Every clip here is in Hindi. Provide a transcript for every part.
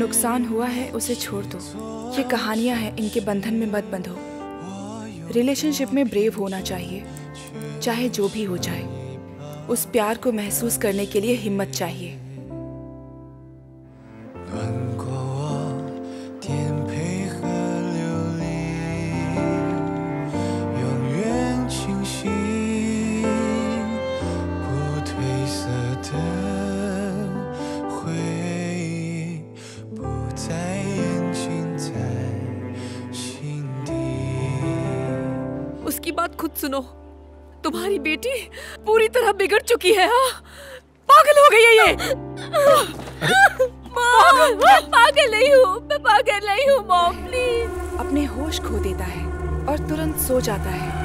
नुकसान हुआ है उसे छोड़ दो। ये कहानियां हैं, इनके बंधन में मत बंधो। रिलेशनशिप में ब्रेव होना चाहिए, चाहे जो भी हो जाए। उस प्यार को महसूस करने के लिए हिम्मत चाहिए। उसकी बात खुद सुनो। तुम्हारी बेटी पूरी तरह बिगड़ चुकी है। हाँ, पागल हो गई है ये। मॉम, मैं पागल नहीं हूँ, मैं पागल नहीं हूँ मॉम, प्लीज। अपने होश खो देता है और तुरंत सो जाता है।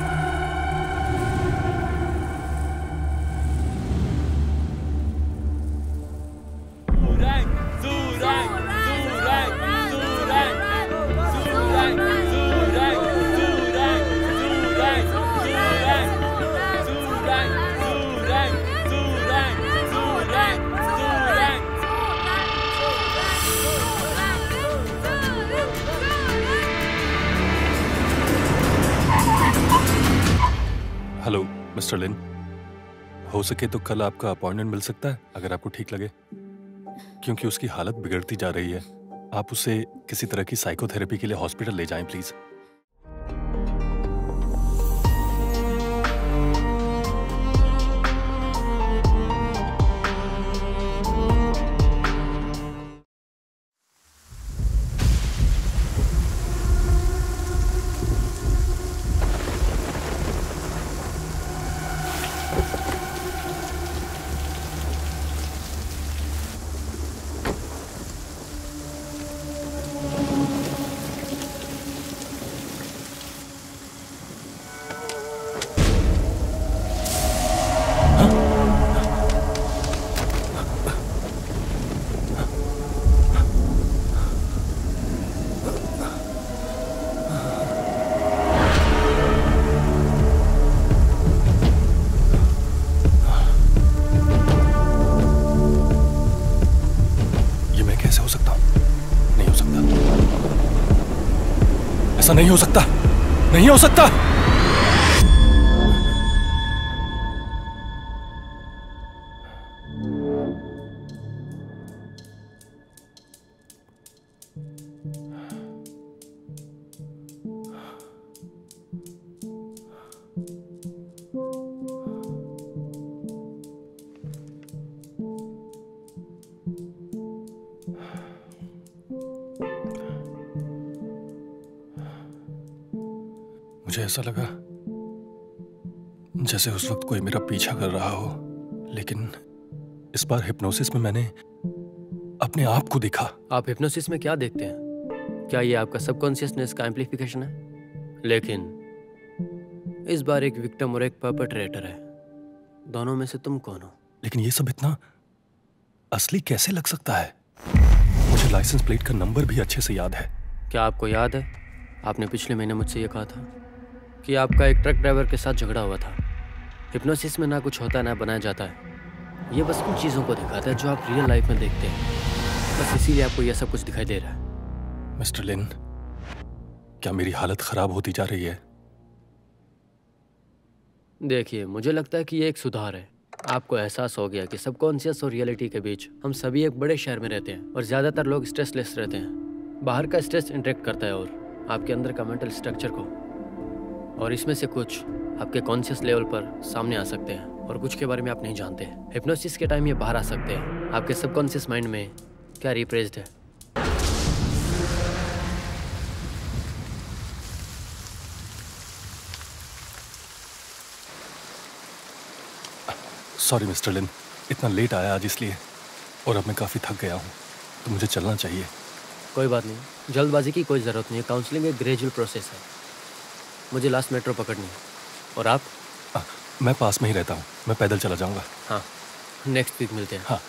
हेलो मिस्टर लिन, हो सके तो कल आपका अपॉइंटमेंट मिल सकता है, अगर आपको ठीक लगे, क्योंकि उसकी हालत बिगड़ती जा रही है। आप उसे किसी तरह की साइकोथेरेपी के लिए हॉस्पिटल ले जाएं प्लीज। ऐसा नहीं हो सकता, नहीं हो सकता। मुझे ऐसा लगा जैसे उस वक्त कोई मेरा पीछा कर रहा हो, लेकिन इस बार हिप्नोसिस में मैंने अपने आप को देखा। आप हिप्नोसिस में क्या देखते हैं? क्या ये आपका सबकॉन्शियसनेस का एम्प्लीफिकेशन है? लेकिन इस बार एक विक्टिम और एक परपेट्रेटर है। दोनों में से तुम कौन हो? लेकिन ये सब इतना असली कैसे लग सकता है? मुझे लाइसेंस प्लेट का नंबर भी अच्छे से याद है। क्या आपको याद है, आपने पिछले महीने मुझसे ये कहा था कि आपका एक ट्रक ड्राइवर के साथ झगड़ा हुआ था। हिप्नोसिस में ना कुछ होता है ना बनाया जाता है। ये बस उन चीज़ों को दिखाता है जो आप रियल लाइफ में देखते हैं। बस इसीलिए आपको यह सब कुछ दिखाई दे रहा है। मिस्टर लिन, क्या मेरी हालत खराब होती जा रही है? देखिए, मुझे लगता है कि ये एक सुधार है। आपको एहसास हो गया कि सबकॉन्शियस और रियलिटी के बीच हम सभी एक बड़े शहर में रहते हैं और ज़्यादातर लोग स्ट्रेसलेस रहते हैं। बाहर का स्ट्रेस इंटरेक्ट करता है और आपके अंदर का मेंटल स्ट्रक्चर को, और इसमें से कुछ आपके कॉन्शियस लेवल पर सामने आ सकते हैं और कुछ के बारे में आप नहीं जानते। हिप्नोसिस के टाइम ये बाहर आ सकते हैं। आपके सबकॉन्शियस माइंड में क्या रिप्रेस्ड है। सॉरी मिस्टर लिन, इतना लेट आया आज इसलिए, और अब मैं काफ़ी थक गया हूँ, तो मुझे चलना चाहिए। कोई बात नहीं, जल्दबाजी की कोई ज़रूरत नहीं है। काउंसलिंग एक ग्रेजुअल प्रोसेस है। मुझे लास्ट मेट्रो पकड़नी है। और आप? मैं पास में ही रहता हूँ, मैं पैदल चला जाऊँगा। हाँ, नेक्स्ट वीक मिलते हैं। हाँ।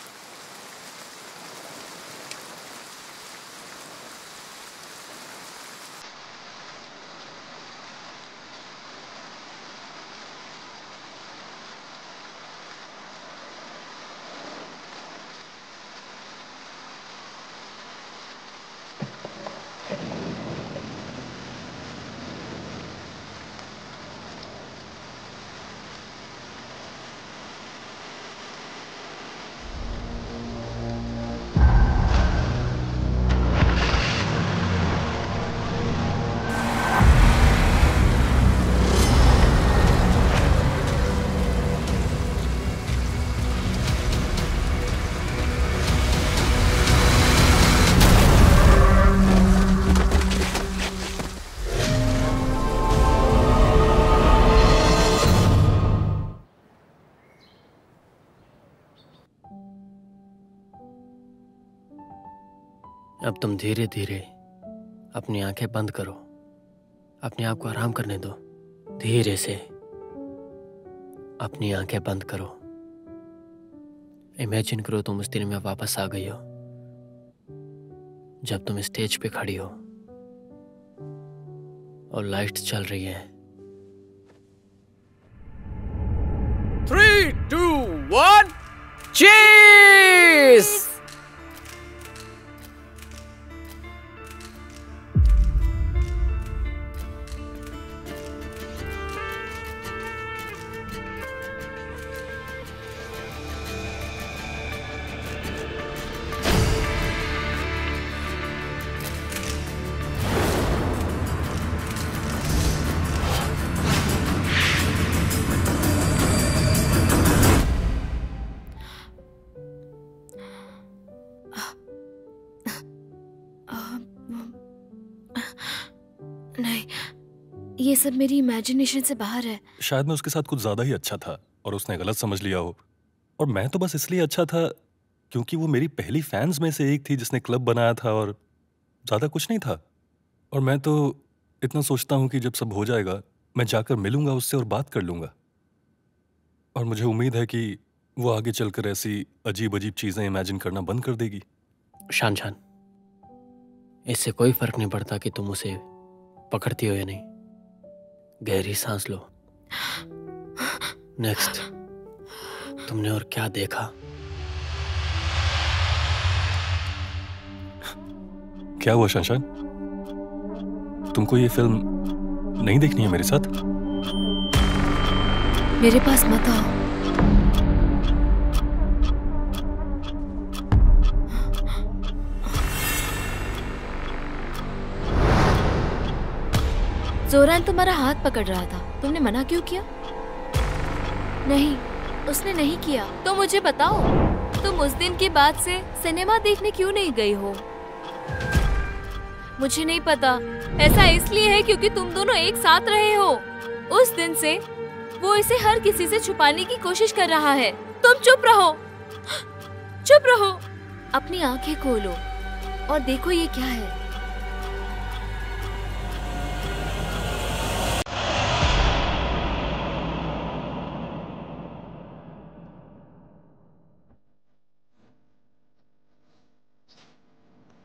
अब तुम धीरे धीरे अपनी आंखें बंद करो, अपने आप को आराम करने दो। धीरे से अपनी आंखें बंद करो। इमेजिन करो तुम उस दिन में वापस आ गई हो जब तुम स्टेज पे खड़ी हो और लाइट्स चल रही हैं। 3, 2, 1, cheers! नहीं, ये सब मेरी इमेजिनेशन से बाहर है। शायद मैं उसके साथ कुछ ज्यादा ही अच्छा था और उसने गलत समझ लिया हो। और मैं तो बस इसलिए अच्छा था क्योंकि वो मेरी पहली फैंस में से एक थी जिसने क्लब बनाया था और ज्यादा कुछ नहीं था। और मैं तो इतना सोचता हूँ कि जब सब हो जाएगा मैं जाकर मिलूंगा उससे और बात कर लूंगा। और मुझे उम्मीद है कि वो आगे चलकर ऐसी अजीब अजीब चीजें इमेजिन करना बंद कर देगी। शान शान, इससे कोई फर्क नहीं पड़ता कि तुम उसे पकड़ती हो या नहीं। गहरी सांस लो। नेक्स्ट, तुमने और क्या देखा? क्या हुआ शान? तुमको ये फिल्म नहीं देखनी है मेरे साथ? मेरे पास मत आओ। जोरान तुम्हारा हाथ पकड़ रहा था, तुमने मना क्यों किया? नहीं, उसने नहीं किया। तो मुझे बताओ, तुम उस दिन के बाद से सिनेमा देखने क्यों नहीं गई हो? मुझे नहीं पता। ऐसा इसलिए है क्योंकि तुम दोनों एक साथ रहे हो। उस दिन से वो इसे हर किसी से छुपाने की कोशिश कर रहा है। तुम चुप रहो, चुप रहो। अपनी आंखें खोलो और देखो ये क्या है।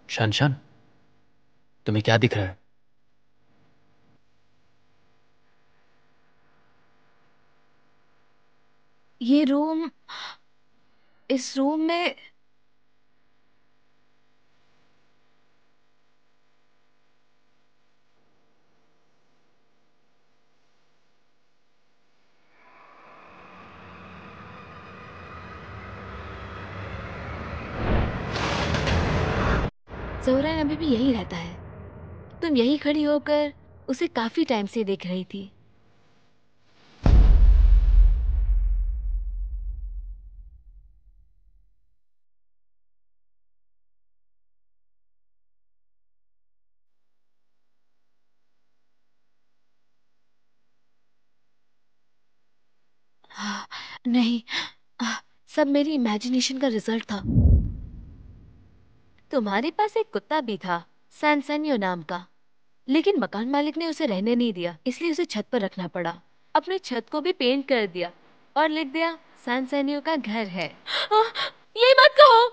शान शान, तुम्हें क्या दिख रहा है? ये रूम, इस रूम में जोरान अभी भी यही रहता है। तुम यही खड़ी होकर उसे काफी टाइम से देख रही थी। नहीं, सब मेरी इमेजिनेशन का रिजल्ट था। तुम्हारे पास एक कुत्ता भी था, सैनसेनियो नाम का, लेकिन मकान मालिक ने उसे रहने नहीं दिया, इसलिए उसे छत पर रखना पड़ा। अपने छत को भी पेंट कर दिया और लिख दिया सैनसेनियो का घर है। ये मत कहो।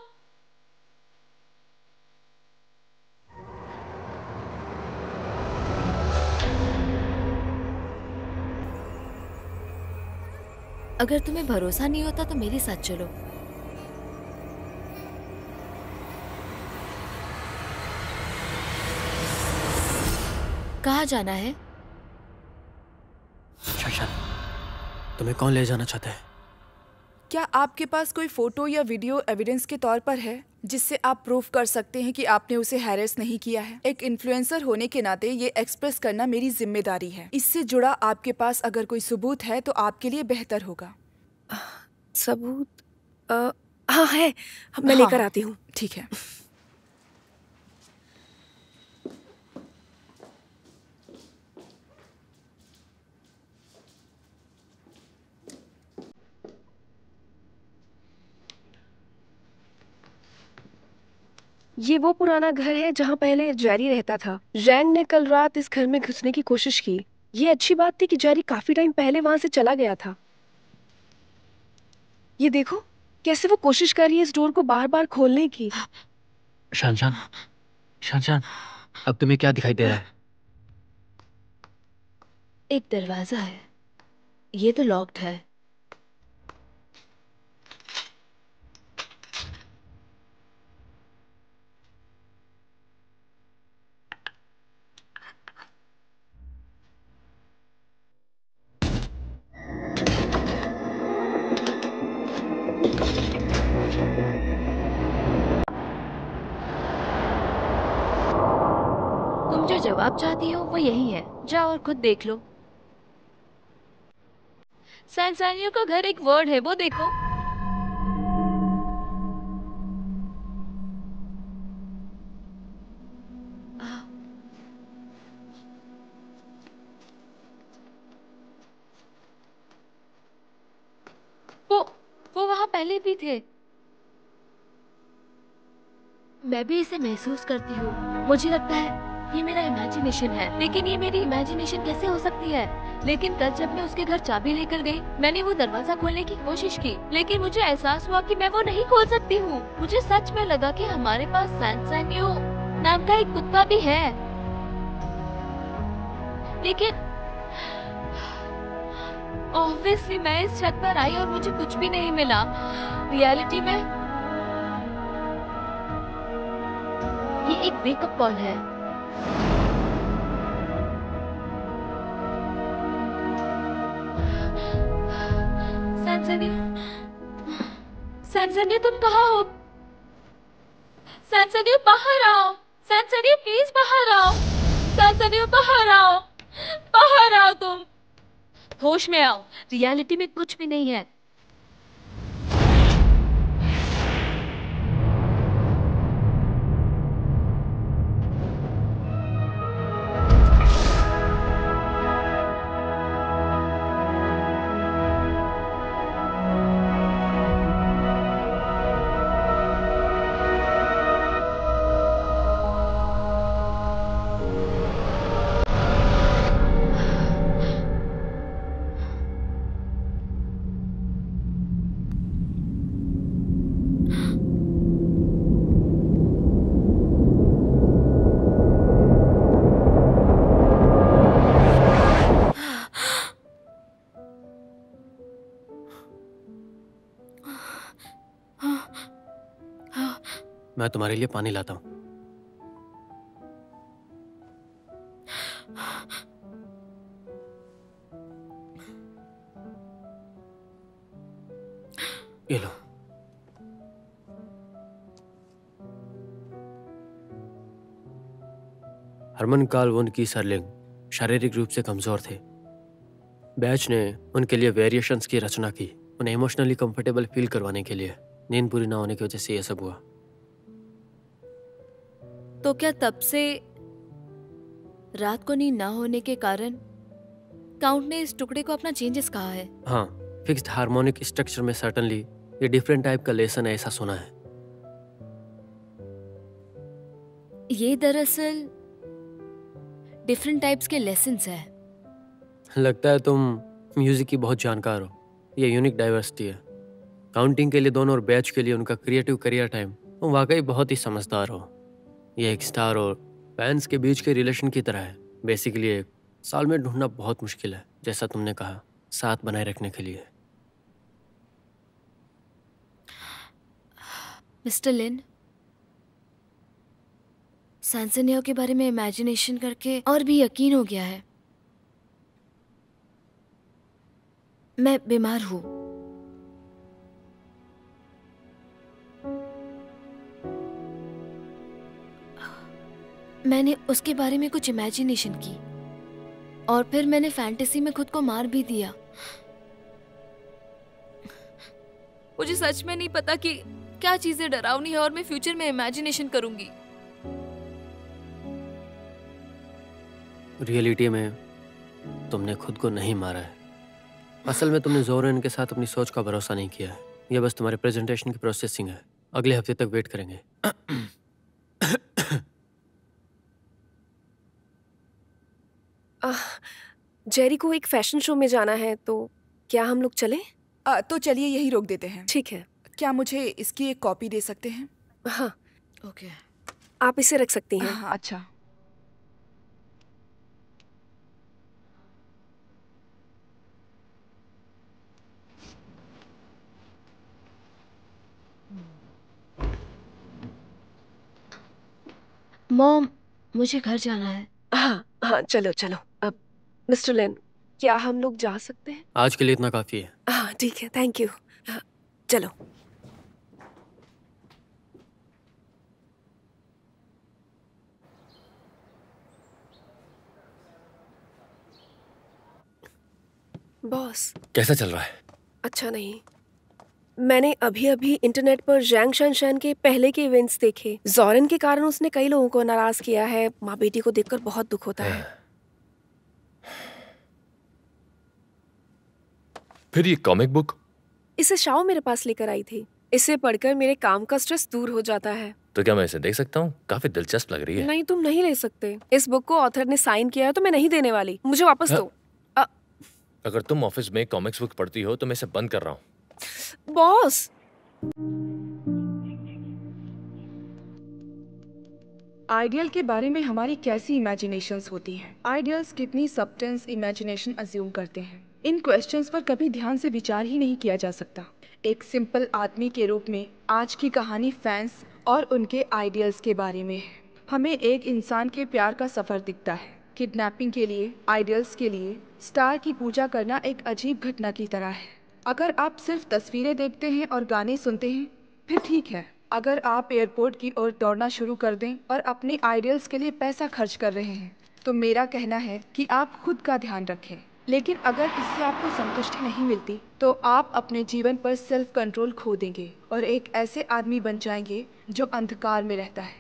अगर तुम्हें भरोसा नहीं होता तो मेरे साथ चलो। कहाँ जाना है? शान शान, तुम्हें कौन ले जाना चाहता है? क्या आपके पास कोई फोटो या वीडियो एविडेंस के तौर पर है जिससे आप प्रूफ कर सकते हैं कि आपने उसे हैरेस नहीं किया है? एक इन्फ्लुएंसर होने के नाते ये एक्सप्रेस करना मेरी जिम्मेदारी है। इससे जुड़ा आपके पास अगर कोई सबूत है तो आपके लिए बेहतर होगा। सबूत? हाँ है, मैं लेकर आती हूँ। ठीक है। ये वो पुराना घर है जहाँ पहले जेरी रहता था। रैंग ने कल रात इस घर में घुसने की कोशिश की। ये अच्छी बात थी कि जेरी काफी टाइम पहले वहां से चला गया था। ये देखो कैसे वो कोशिश कर रही है इस डोर को बार बार खोलने की। शानशान, शानशान, अब तुम्हें क्या दिखाई दे रहा है? एक दरवाजा है, ये तो लॉक्ड है। तुम जो जवाब चाहती हो वो यही है, जाओ और खुद देख लो। सैनसानियो का घर एक वर्ड है, वो देखो। वो वो वहां पहले भी थे। मैं भी इसे महसूस करती हूँ। मुझे लगता है ये मेरा इमेजिनेशन है, लेकिन ये मेरी इमेजिनेशन कैसे हो सकती है? लेकिन कल जब मैं उसके घर चाबी लेकर गई, मैंने वो दरवाजा खोलने की कोशिश की, लेकिन मुझे एहसास हुआ कि मैं वो नहीं खोल सकती हूँ। मुझे सच में लगा कि हमारे पास सैनसानियो नाम का एक कुत्ता भी है, लेकिन ऑब्वियसली मैं इस छत पर आई और मुझे कुछ भी नहीं मिला। रियलिटी में ये एक वेकअप कॉल है। सैनसानियो तुम कहाँ हो? सैनसानियो बाहर आओ। सैनसानियो प्लीज बाहर आओ। सैनसानियो बाहर आओ, बाहर आओ। तुम होश में आओ, रियलिटी में कुछ भी नहीं है। मैं तुम्हारे लिए पानी लाता हूँ। ये लो। हरमन काल उनकी सरलिंग शारीरिक रूप से कमजोर थे। बैच ने उनके लिए वेरिएशंस की रचना की, उन्हें इमोशनली कंफर्टेबल फील करवाने के लिए। नींद पूरी ना होने की वजह से यह सब हुआ। तो क्या तब से रात को नींद ना होने के कारण काउंट ने इस टुकड़े को अपना चेंजेस कहा है? हाँ, फिक्स्ड हार्मोनिक स्ट्रक्चर में सर्टनली ये डिफरेंट टाइप का लेसन है, ऐसा सुना है। ये दरअसल डिफरेंट टाइप्स के लेसन्स है। लगता है तुम म्यूजिक की बहुत जानकार हो। ये यूनिक डाइवर्सिटी है। काउंटिंग के लिए दोनों और बैच के लिए उनका क्रिएटिव करियर टाइम। तुम वाकई बहुत ही समझदार हो। ये एक स्टार और फैंस के बीच के रिलेशन की तरह है। बेसिकली एक साल में ढूंढना बहुत मुश्किल है, जैसा तुमने कहा, साथ बनाए रखने के लिए। मिस्टर लिन, सैनसानियो के बारे में इमेजिनेशन करके और भी यकीन हो गया है। मैं बीमार हूं। मैंने उसके बारे में कुछ इमेजिनेशन की और फिर मैंने फैंटेसी में खुद को मार भी दिया। मुझे सच में नहीं पता कि क्या चीजें डरावनी है और मैं फ्यूचर में इमेजिनेशन करूंगी। रियलिटी में तुमने खुद को नहीं मारा है। असल में तुमने जोरन के साथ अपनी सोच का भरोसा नहीं किया है। यह बस तुम्हारे प्रेजेंटेशन की प्रोसेसिंग है। अगले हफ्ते तक वेट करेंगे। जेरी को एक फैशन शो में जाना है, तो क्या हम लोग चलें? तो चलिए यही रोक देते हैं। ठीक है। क्या मुझे इसकी एक कॉपी दे सकते हैं? हाँ, ओके। आप इसे रख सकती हैं। हाँ, अच्छा। मॉम, मुझे घर जाना है। हाँ हाँ, चलो चलो। अब मिस्टर लिन, क्या हम लोग जा सकते हैं? आज के लिए इतना काफ़ी है। हाँ ठीक है, थैंक यू। चलो। बॉस, कैसा चल रहा है? अच्छा नहीं। मैंने अभी अभी इंटरनेट पर जैंग शनशैन के पहले के इवेंट्स देखे। जॉरेन के कारण उसने कई लोगों को नाराज किया है। माँ बेटी को देखकर बहुत दुख होता है। फिर ये कॉमिक बुक? इसे शाओ मेरे पास लेकर आई थी। इसे पढ़कर मेरे काम का स्ट्रेस दूर हो जाता है। तो क्या मैं इसे देख सकता हूँ? काफी दिलचस्प लग रही है। नहीं, तुम नहीं ले सकते। इस बुक को ऑथर ने साइन किया है, तो मैं नहीं देने वाली। मुझे वापस दो। अगर तुम ऑफिस में कॉमिक्स बुक पढ़ती हो तो मैं इसे बंद कर रहा हूँ। बॉस, आइडियल के बारे में हमारी कैसी इमेजिनेशंस होती हैं? आइडियल्स कितनी सब्टेंस इमेजिनेशन अज्यूम करते हैं? इन क्वेश्चंस पर कभी ध्यान से विचार ही नहीं किया जा सकता। एक सिंपल आदमी के रूप में आज की कहानी फैंस और उनके आइडियल्स के बारे में है। हमें एक इंसान के प्यार का सफ़र दिखता है। किडनैपिंग के लिए, आइडियल्स के लिए स्टार की पूजा करना एक अजीब घटना की तरह है। अगर आप सिर्फ तस्वीरें देखते हैं और गाने सुनते हैं, फिर ठीक है। अगर आप एयरपोर्ट की ओर दौड़ना शुरू कर दें और अपने आइडियल्स के लिए पैसा खर्च कर रहे हैं, तो मेरा कहना है कि आप खुद का ध्यान रखें। लेकिन अगर इससे आपको संतुष्टि नहीं मिलती, तो आप अपने जीवन पर सेल्फ कंट्रोल खो देंगे और एक ऐसे आदमी बन जाएंगे जो अंधकार में रहता है।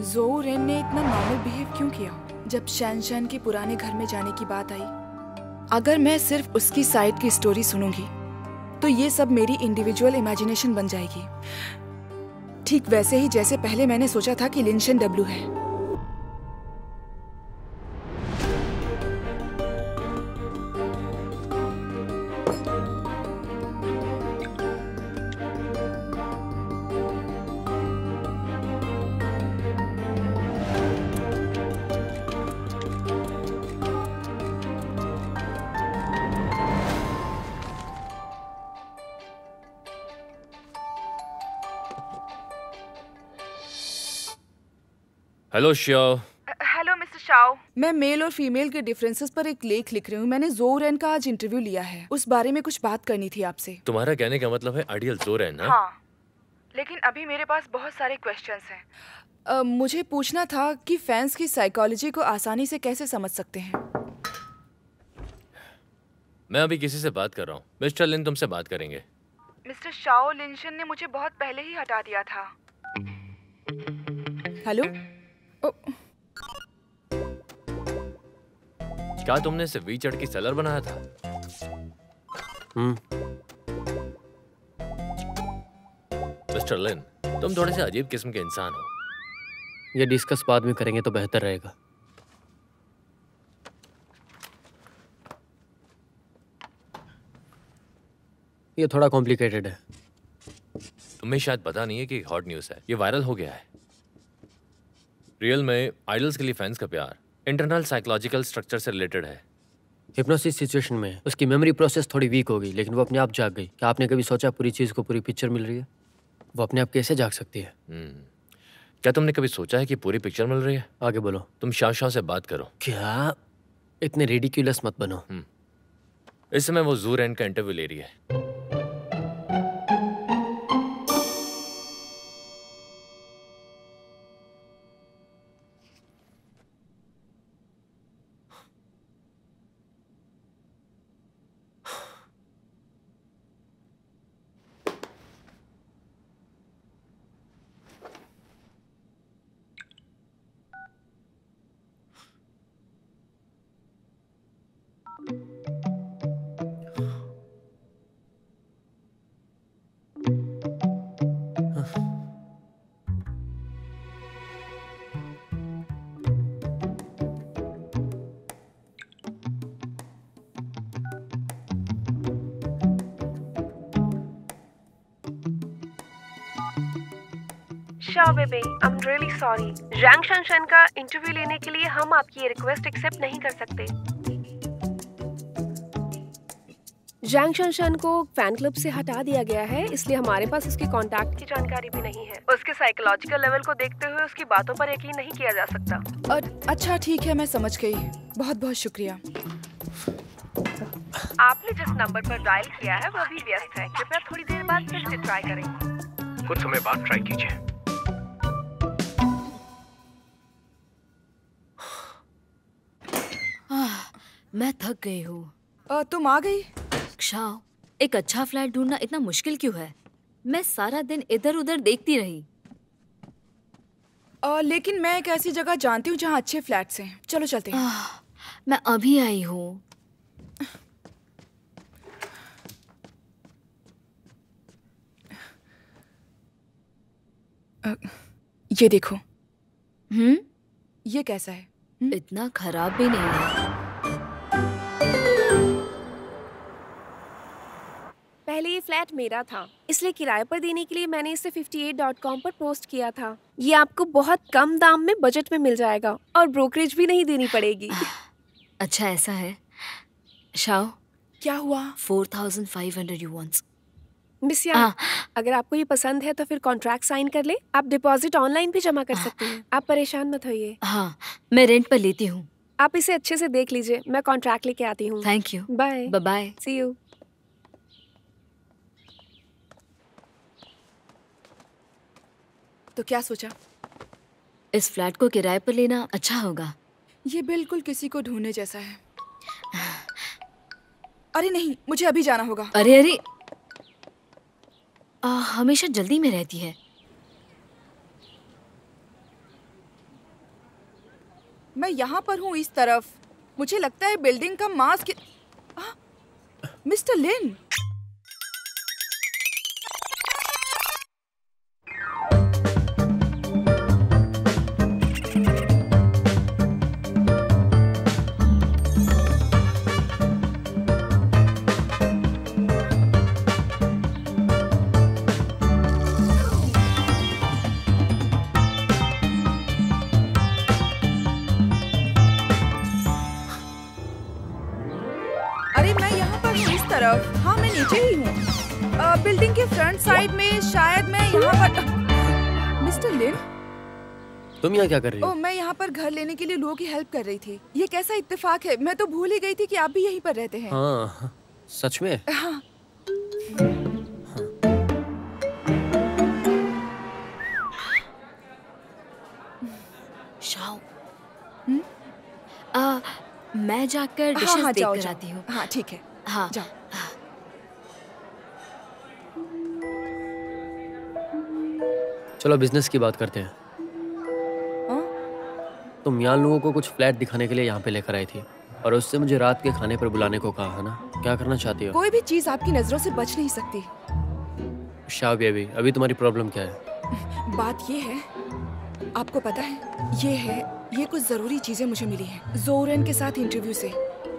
ज़ोऊ रेन ने इतना नॉर्मल बिहेव क्यों किया जब शैनशैन के पुराने घर में जाने की बात आई? अगर मैं सिर्फ उसकी साइड की स्टोरी सुनूंगी तो ये सब मेरी इंडिविजुअल इमेजिनेशन बन जाएगी, ठीक वैसे ही जैसे पहले मैंने सोचा था कि लिनशन डब्लू है। Hello Shao. Hello mister Shao. मैं मेल और फीमेल के डिफरेंसेस पर एक लेख लिख रही हूँ। मैंने ज़ोऊ रेन का आज इंटरव्यू लिया है, उस बारे में कुछ बात करनी थी आपसे। तुम्हारा कहने का मतलब है आइडियल ज़ोऊ रेन ना? हाँ, लेकिन अभी मेरे पास बहुत सारे क्वेश्चंस हैं। मुझे पूछना था कि फैंस की साइकोलॉजी को आसानी से कैसे समझ सकते हैं। मैं अभी किसी से बात कर रहा हूँ। मिस्टर लिन तुमसे बात करेंगे। मिस्टर शाओ, लिनशन ने मुझे बहुत पहले ही हटा दिया था। हेलो। क्या तुमने इसे वीचैट की सेलर बनाया था? मिस्टर लिन, तुम थोड़े से अजीब किस्म के इंसान हो। ये डिस्कस बाद में करेंगे तो बेहतर रहेगा। ये थोड़ा कॉम्प्लिकेटेड है। तुम्हें शायद पता नहीं है कि हॉट न्यूज़ है, ये वायरल हो गया है। रियल में आइडल्स के लिए फैंस का प्यार इंटरनल साइकोलॉजिकल स्ट्रक्चर से रिलेटेड है। हिप्नोसिस सिचुएशन में उसकी मेमोरी प्रोसेस थोड़ी वीक हो गई, लेकिन वो अपने आप जाग गई। क्या आपने कभी सोचा पूरी चीज़ को पूरी पिक्चर मिल रही है? वो अपने आप कैसे जाग सकती है? क्या तुमने कभी सोचा है कि पूरी पिक्चर मिल रही है? आगे बोलो। तुम शाओ शाओ से बात करो। क्या? इतने रिडिक्यूलस मत बनो। इस समय वो ज़ोऊ रेन का इंटरव्यू ले रही है। Shao baby, I am really sorry. Zhang Shanshan का इंटरव्यू लेने के लिए हम आपकी ये रिक्वेस्ट एक्सेप्ट नहीं कर सकते। जैंग शनशन को फैन क्लब से हटा दिया गया है, इसलिए हमारे पास उसके कांटेक्ट की जानकारी भी नहीं है। उसके साइकोलॉजिकल लेवल को देखते हुए उसकी बातों पर यकीन नहीं किया जा सकता। अच्छा ठीक है, मैं समझ गई। बहुत बहुत शुक्रिया। आपने जिस नंबर पर डायल किया है वो अभी व्यस्त है, कृपया थोड़ी देर बाद फिर से ट्राई करें। कुछ समय बाद ट्राई कीजिए। मैं थक गई हूँ। तुम आ गई? शाओ, एक अच्छा फ्लैट ढूंढना इतना मुश्किल क्यों है? मैं सारा दिन इधर उधर देखती रही। लेकिन मैं एक ऐसी जगह जानती हूँ जहाँ अच्छे फ्लैट्स हैं। चलो चलते हैं। मैं अभी आई हूँ। ये देखो। ये कैसा है? इतना खराब भी नहीं है। पहले ये फ्लैट मेरा था, इसलिए किराए पर देने के लिए मैंने इसे 58.com पर पोस्ट किया था। ये आपको बहुत कम दाम में बजट में मिल जाएगा और ब्रोकरेज भी नहीं देनी पड़ेगी। अच्छा ऐसा है। शाओ, क्या हुआ? 4500 युआन्स। मिस या, अगर आपको ये पसंद है तो फिर कॉन्ट्रैक्ट साइन कर ले। आप डिपॉजिट ऑनलाइन भी जमा कर सकते हैं। आप परेशान मत होइए। हाँ, मैं रेंट पर लेती हूँ। आप इसे अच्छे से देख लीजिए, मैं कॉन्ट्रैक्ट लेके आती हूँ। Thank you. Bye bye. See you. तो क्या सोचा? इस फ्लैट को किराए पर लेना अच्छा होगा। ये बिल्कुल किसी को ढूंढने जैसा है। अरे नहीं, मुझे अभी जाना होगा। अरे हमेशा जल्दी में रहती है। मैं यहाँ पर हूँ, इस तरफ। मुझे लगता है बिल्डिंग का मास्क। मिस्टर लिन। हाँ, मैं नीचे ही हूँ, बिल्डिंग के फ्रंट साइड में। शायद मैं यहाँ पर। मिस्टर लिन, तुम यहाँ क्या कर रही हो? मैं यहाँ पर घर लेने के लिए लोगों की हेल्प कर रही थी। ये कैसा इत्तेफाक है, मैं तो भूल ही गई थी कि आप भी यहीं पर रहते हैं। हाँ, सच में? हाँ। शाओ, मैं जाकर डिशेस देख कर आती हूँ। हाँ ठीक है। हाँ जाओ। चलो बिजनेस की बात करते हैं। तुम यहाँ लोगों को कुछ फ्लैट दिखाने के लिए यहाँ पे लेकर आई थी और उससे मुझे रात के खाने पर बुलाने को कहा है ना? क्या करना चाहती हो? कोई भी चीज आपकी नजरों से बच नहीं सकती। शाओ बेबी, अभी तुम्हारी प्रॉब्लम क्या है? बात ये है, आपको पता है, ये कुछ जरूरी चीजें मुझे मिली हैं ज़ोरन के साथ इंटरव्यू से।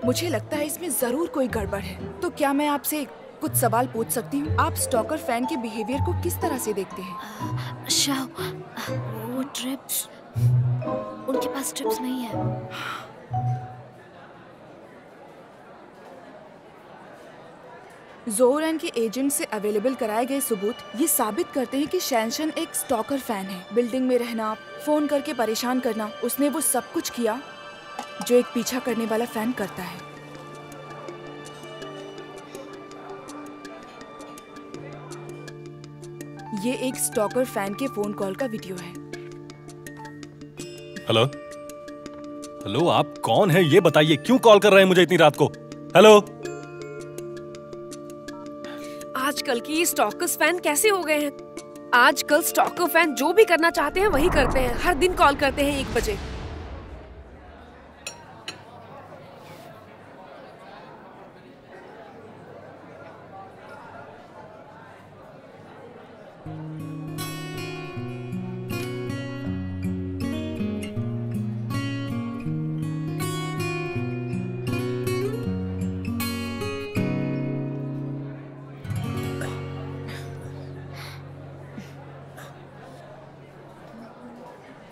मुझे लगता है इसमें जरूर कोई गड़बड़ है। तो क्या मैं आपसे कुछ सवाल पूछ सकती हूँ? आप स्टॉकर फैन के बिहेवियर को किस तरह से देखते हैं? शाओ, वो ट्रिप्स, उनके पास ट्रिप्स नहीं है। ज़ोरन के एजेंट से अवेलेबल कराए गए सबूत ये साबित करते हैं कि शैनशन एक स्टॉकर फैन है। बिल्डिंग में रहना, फोन करके परेशान करना, उसने वो सब कुछ किया जो एक पीछा करने वाला फैन करता है। ये एक स्टॉकर फैन के फोन कॉल का वीडियो है। हेलो हेलो, आप कौन है ये बताइए? क्यों कॉल कर रहे हैं मुझे इतनी रात को? हेलो। आजकल के ये स्टॉकर्स फैन कैसे हो गए हैं? आजकल स्टॉकर फैन जो भी करना चाहते हैं वही करते हैं। हर दिन कॉल करते हैं 1 बजे।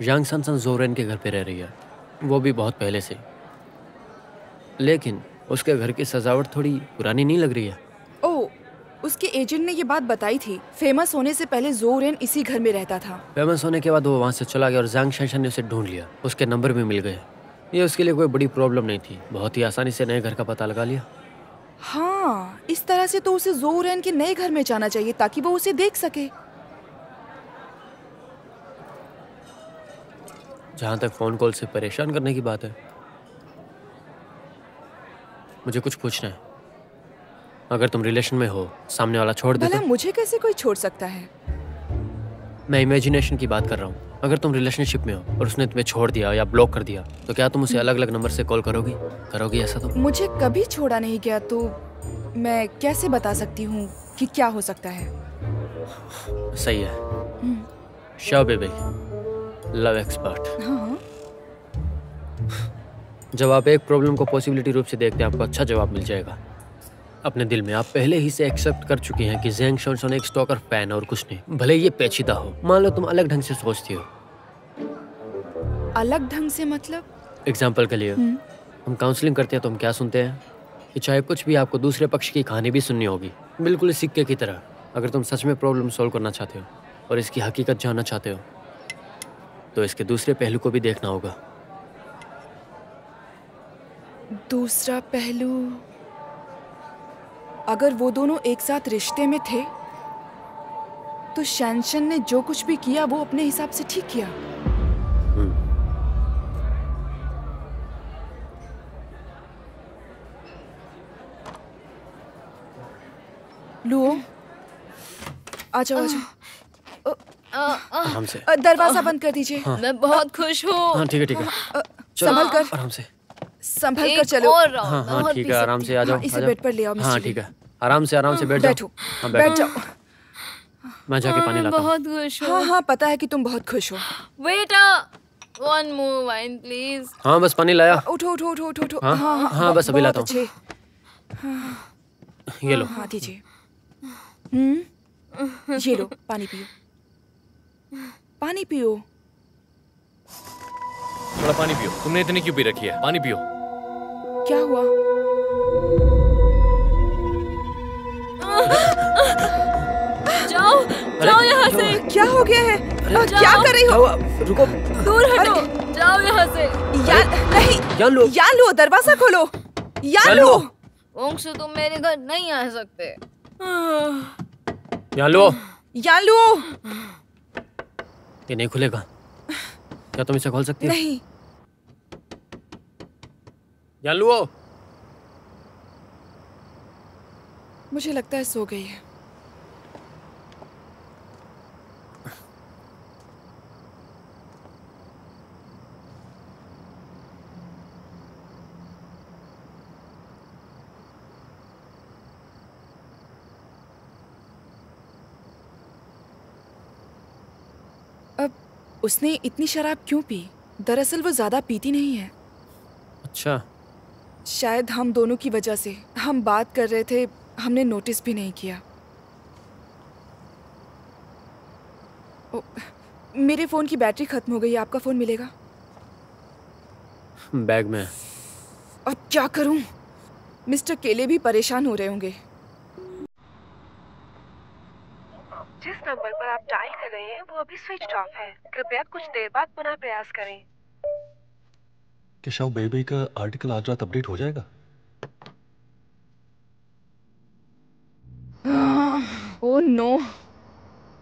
यांग सनसन जोरेन के घर पे रह रही है, वो भी बहुत पहले से। लेकिन उसके घर की सजावट थोड़ी पुरानी नहीं लग रही है। ओह, उसके एजेंट ने ये बात बताई थी। फेमस होने से पहले जोरेन इसी घर में रहता था। फेमस होने के बाद वो वहाँ से चला गया और यांग सनसन ने उसे ढूंढ लिया। उसके नंबर भी मिल गए। ये उसके लिए कोई बड़ी प्रॉब्लम नहीं थी, बहुत ही आसानी से नए घर का पता लगा लिया। हाँ, इस तरह से तो उसे जोरेन के नए घर में जाना चाहिए ताकि वो उसे देख सके। जहाँ तक फोन कॉल से परेशान करने की बात है, मुझे कुछ पूछना है। अगर तुम रिलेशन में हो, सामने वाला छोड़ दे भला तो? मुझे कैसे कोई छोड़ सकता है? मैं इमेजिनेशन की बात कर रहा हूँ। अगर तुम रिलेशनशिप में हो और उसने तुम्हें छोड़ दिया या ब्लॉक कर दिया, तो क्या तुम उसे अलग अलग नंबर से कॉल करोगी ऐसा? तो मुझे कभी छोड़ा नहीं गया, तो मैं कैसे बता सकती हूँ कि क्या हो सकता है? सही है। Shao baby, love expert. हाँ, जब आप एक प्रॉब्लम को पॉसिबिलिटी रूप से देखते हैं, आपको अच्छा जवाब मिल जाएगा। अपने दिल में आप पहले ही से एक्सेप्ट कर चुके हैं कि ज़ैंग शॉनसन एक स्टॉकर फैन और कुछ नहीं, भले ये पेचीदा हो। मान लो तुम अलग ढंग से सोचती हो। अलग ढंग से मतलब? एग्जाम्पल के लिए हम काउंसलिंग करते हैं तो हम क्या सुनते हैं कि चाहे कुछ भी, आपको दूसरे पक्ष की कहानी भी सुननी होगी, बिल्कुल इस सिक्के की तरह। अगर तुम सच में प्रॉब्लम सॉल्व करना चाहते हो और इसकी हकीकत जानना चाहते हो, तो इसके दूसरे पहलू को भी देखना होगा। दूसरा पहलू? अगर वो दोनों एक साथ रिश्ते में थे, तो शैनशन ने जो कुछ भी किया वो अपने हिसाब से ठीक किया। लुओ, आ जाओ, आ जाओ। आराम से। दरवाजा बंद कर दीजिए। हाँ। मैं बहुत खुश हूँ। हाँ ठीक है ठीक है, संभल कर, आराम से। संभल कर चलो। और राउंड, हाँ मैं हाँ और ठीक पी है, आराम सकती से आ जाओ। हाँ, इसे आ जाओ। बेड पर ले आओ, हाँ मिस्टर ठीक ली। है, आराम से बैठ बैठो, जाओ। हाँ बैठ जाओ। मैं जाके पानी मैं लाता हूँ। बहुत खुश हूँ। हाँ हाँ, पता है कि तुम बहुत खुश हो। बेटा, वन मोर वाइन प्लीज। हाँ बस पानी लाया। उठो उठो उठो उठो उठो। हाँ, हाँ हाँ, बस अभी बहुत लाता हूँ। अच्छे। ये लो। हाँ दीजिए। ये लो, पानी पियो, पानी पियो। थोड़ा पानी पियो। तुमने इतनी क्यों पी रखी है? पानी पियो। क्या हुआ? जाओ यहाँ से। क्या हो गया है? क्या कर रही हो? रुको। दूर हटो, जाओ यहाँ से। नहीं, यान लो, दरवाजा खोलो। यान लो। ओंग से तुम मेरे घर नहीं आ सकते। यान लो। यान लो। ये नहीं खुलेगा। क्या तुम इसे खोल सकती हो? नहीं। यान लो। मुझे लगता है सो गई है। अब उसने इतनी शराब क्यों पी? दरअसल वो ज्यादा पीती नहीं है। अच्छा। शायद हम दोनों की वजह से। हम बात कर रहे थे, हमने नोटिस भी नहीं किया। मेरे फोन की बैटरी खत्म हो गई है, आपका फोन मिलेगा? बैग में। अब क्या करूं? मिस्टर केले भी परेशान हो रहे होंगे। जिस नंबर पर आप डायल कर रहे हैं वो अभी स्विच ऑफ है। कृपया कुछ देर बाद पुनः प्रयास करें। क्या शाओ बेबी का आर्टिकल आज रात अपडेट हो जाएगा? ओह नो,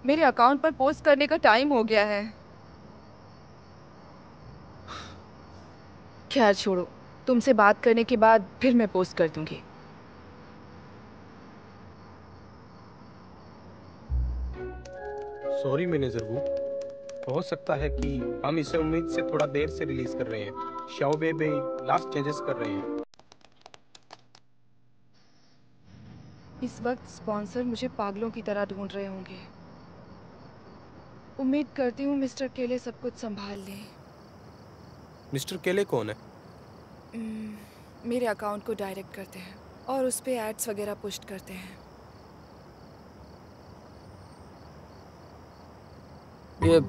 मेरे अकाउंट पर पोस्ट करने का टाइम हो गया है। खैर छोड़ो, तुमसे बात करने के बाद फिर मैं पोस्ट कर दूंगी। सॉरी मैनेजर वो, हो सकता है कि हम इसे उम्मीद से थोड़ा देर से रिलीज कर रहे हैं। शाओ बेबी लास्ट चेंजेस कर रहे हैं। इस वक्त स्पॉन्सर मुझे पागलों की तरह ढूंढ रहे होंगे। उम्मीद करती हूँ मिस्टर केले सब कुछ संभाल लें। मिस्टर केले कौन है? मेरे अकाउंट को डायरेक्ट करते हैं और उस पे एड्स वगैरह पोस्ट करते हैं। ये